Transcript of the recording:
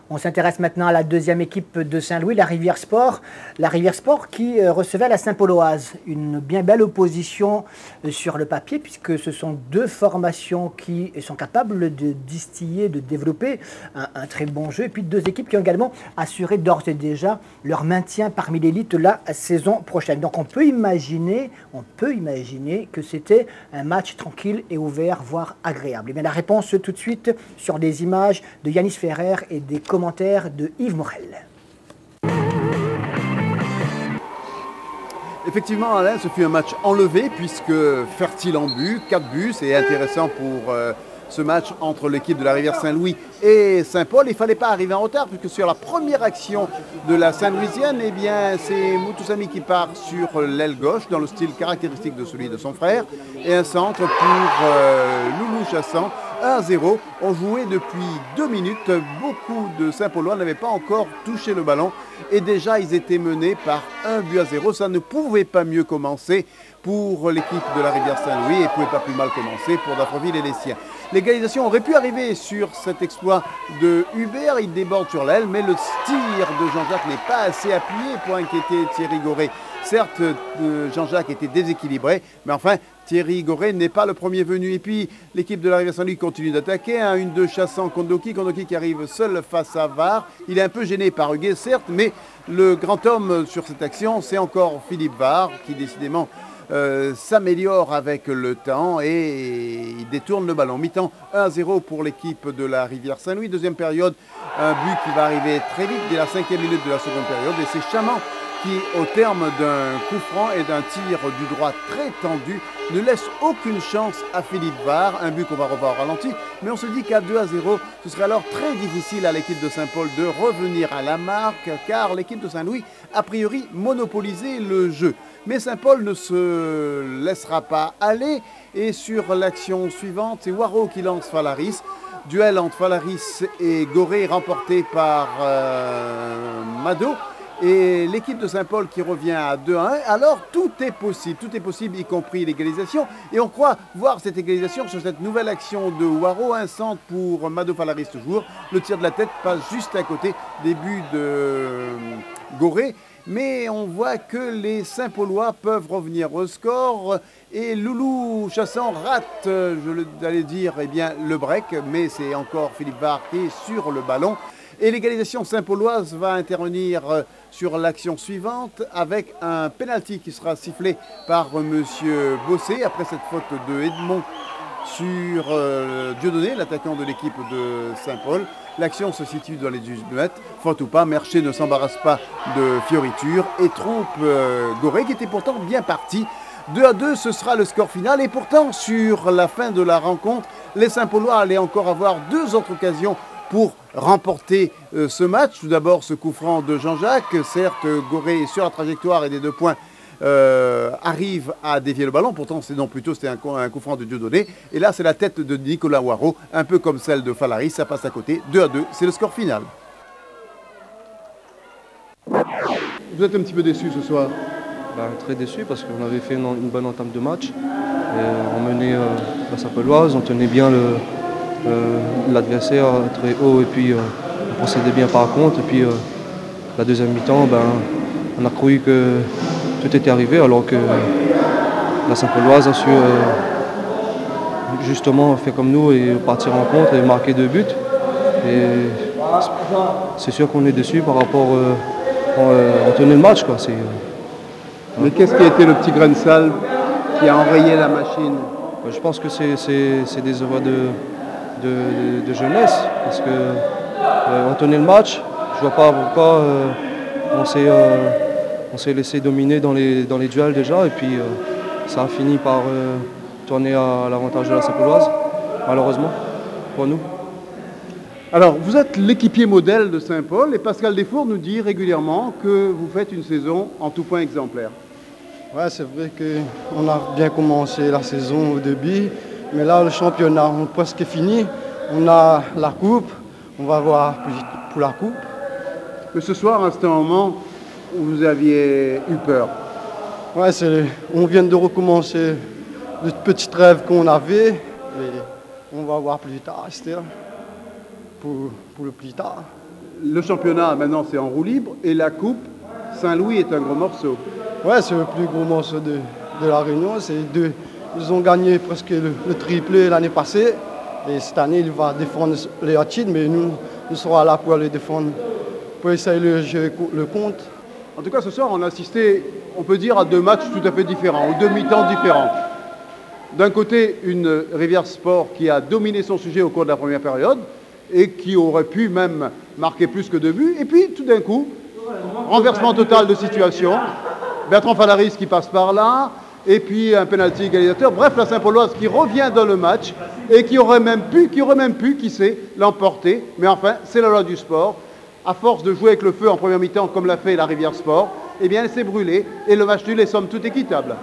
On s'intéresse maintenant à la deuxième équipe de Saint-Louis, la Rivière Sport. La Rivière Sport qui recevait la Saint-Pauloise. Une bien belle opposition sur le papier, puisque ce sont deux formations qui sont capables de distiller, de développer un très bon jeu. Et puis deux équipes qui ont également assuré d'ores et déjà leur maintien parmi l'élite la saison prochaine. Donc on peut imaginer que c'était un match tranquille et ouvert, voire agréable. Et bien la réponse tout de suite sur des images de Yanis Ferrer et des commentaires de Yves Morel. Effectivement, Alain, ce fut un match enlevé puisque fertile en but, 4 buts, c'est intéressant pour ce match entre l'équipe de la Rivière Saint-Louis et Saint-Paul. Il ne fallait pas arriver en retard puisque sur la première action de la Saint-Louisienne, eh bien, c'est Moutoussamy qui part sur l'aile gauche dans le style caractéristique de celui de son frère et un centre pour Loulou Chassan. 1-0, on jouait depuis 2 minutes, beaucoup de Saint-Paulois n'avaient pas encore touché le ballon et déjà ils étaient menés par 1-0, ça ne pouvait pas mieux commencer pour l'équipe de la Rivière Saint-Louis et ne pouvait pas plus mal commencer pour Dafreville et les siens. L'égalisation aurait pu arriver sur cet exploit de Hubert, il déborde sur l'aile, mais le tir de Jean-Jacques n'est pas assez appuyé pour inquiéter Thierry Goré. Certes, Jean-Jacques était déséquilibré, mais enfin, Thierry Goré n'est pas le premier venu. Et puis, l'équipe de la Rivière Saint-Louis continue d'attaquer. 1-1-2 chassant Kondoki. Kondoki qui arrive seul face à Var. Il est un peu gêné par Huguet, certes, mais le grand homme sur cette action, c'est encore Philippe Var, qui décidément s'améliore avec le temps et il détourne le ballon. Mi-temps 1-0 pour l'équipe de la Rivière Saint-Louis. Deuxième période, un but qui va arriver très vite dès la 5e minute de la seconde période. Et c'est Chamand qui, au terme d'un coup franc et d'un tir du droit très tendu, ne laisse aucune chance à Philippe Var. Un but qu'on va revoir au ralenti. Mais on se dit qu'à 2-0, ce serait alors très difficile à l'équipe de Saint-Paul de revenir à la marque, car l'équipe de Saint-Louis, a priori, monopolisait le jeu. Mais Saint-Paul ne se laissera pas aller. Et sur l'action suivante, c'est Waro qui lance Falaris. Duel entre Falaris et Goré remporté par Mado. Et l'équipe de Saint-Paul qui revient à 2-1. Alors tout est possible, y compris l'égalisation. Et on croit voir cette égalisation sur cette nouvelle action de Waro. Un centre pour Mado Falaris toujours. Le tir de la tête passe juste à côté des buts de Goré. Mais on voit que les Saint-Paulois peuvent revenir au score. Et Loulou Chassan rate, j'allais dire, eh bien, le break. Mais c'est encore Philippe Var qui est sur le ballon. Et l'égalisation saint-pauloise va intervenir sur l'action suivante avec un pénalty qui sera sifflé par M. Bossé après cette faute de Edmond sur Dieudonné, l'attaquant de l'équipe de Saint-Paul. L'action se situe dans les 18 mètres. Faute ou pas, Mercher ne s'embarrasse pas de fioriture et trompe Goré qui était pourtant bien parti. 2-2, ce sera le score final. Et pourtant, sur la fin de la rencontre, les Saint-Paulois allaient encore avoir 2 autres occasions pour remporter ce match. Tout d'abord, ce coup franc de Jean-Jacques. Certes, Goré est sur la trajectoire et des 2 points arrive à dévier le ballon. Pourtant, c'était un coup franc de Dieudonné. Et là, c'est la tête de Nicolas Waro, un peu comme celle de Falaris. Ça passe à côté. 2-2, c'est le score final. Vous êtes un petit peu déçu ce soir? Très déçu parce qu'on avait fait une bonne entame de match. Et on menait la Saint-Pauloise, on tenait bien l'adversaire très haut et puis on procédait bien par contre. Et puis la deuxième mi-temps, on a cru que tout était arrivé alors que la Saint-Pauloise a su justement faire comme nous et partir en contre et marquer 2 buts. Et c'est sûr qu'on est déçu par rapport on tenait le match, quoi. Mais qu'est-ce qui a été le petit grain de sable qui a enrayé la machine? Je pense que c'est des erreurs de jeunesse, parce que on tenait le match. Je vois pas pourquoi on s'est laissé dominer dans les duels déjà, et puis ça a fini par tourner à l'avantage de la Saint-Pauloise, malheureusement, pour nous. Alors, vous êtes l'équipier modèle de Saint-Paul, et Pascal Desfours nous dit régulièrement que vous faites une saison en tout point exemplaire. Ouais, c'est vrai qu'on a bien commencé la saison au début, mais là, le championnat est presque fini. On a la coupe, on va voir pour la coupe. Mais ce soir, à un moment où vous aviez eu peur. Ouais, on vient de recommencer le petit rêve qu'on avait, et on va voir plus tard, c'est-à-dire pour le plus tard. le championnat, maintenant, c'est en roue libre. Et la Coupe, Saint-Louis est un gros morceau. Ouais, c'est le plus gros morceau de la Réunion. Ils ont gagné presque le triplé l'année passée. Et cette année, il va défendre les titres, mais nous serons là pour les défendre, pour essayer de jouer le compte. En tout cas, ce soir, on a assisté, on peut dire, à deux matchs tout à fait différents, ou deux mi-temps différents. D'un côté, une Rivière Sport qui a dominé son sujet au cours de la première période et qui aurait pu même marquer plus que 2 buts. Et puis, tout d'un coup, renversement total de situation. Bertrand Falaris qui passe par là, et puis un pénalty égalisateur. Bref, la Saint-Pauloise qui revient dans le match et qui aurait même pu, qui sait, l'emporter. Mais enfin, c'est la loi du sport. À force de jouer avec le feu en première mi-temps, comme l'a fait la Rivière Sport, eh bien, elle s'est brûlée et le match nul est somme toute équitable.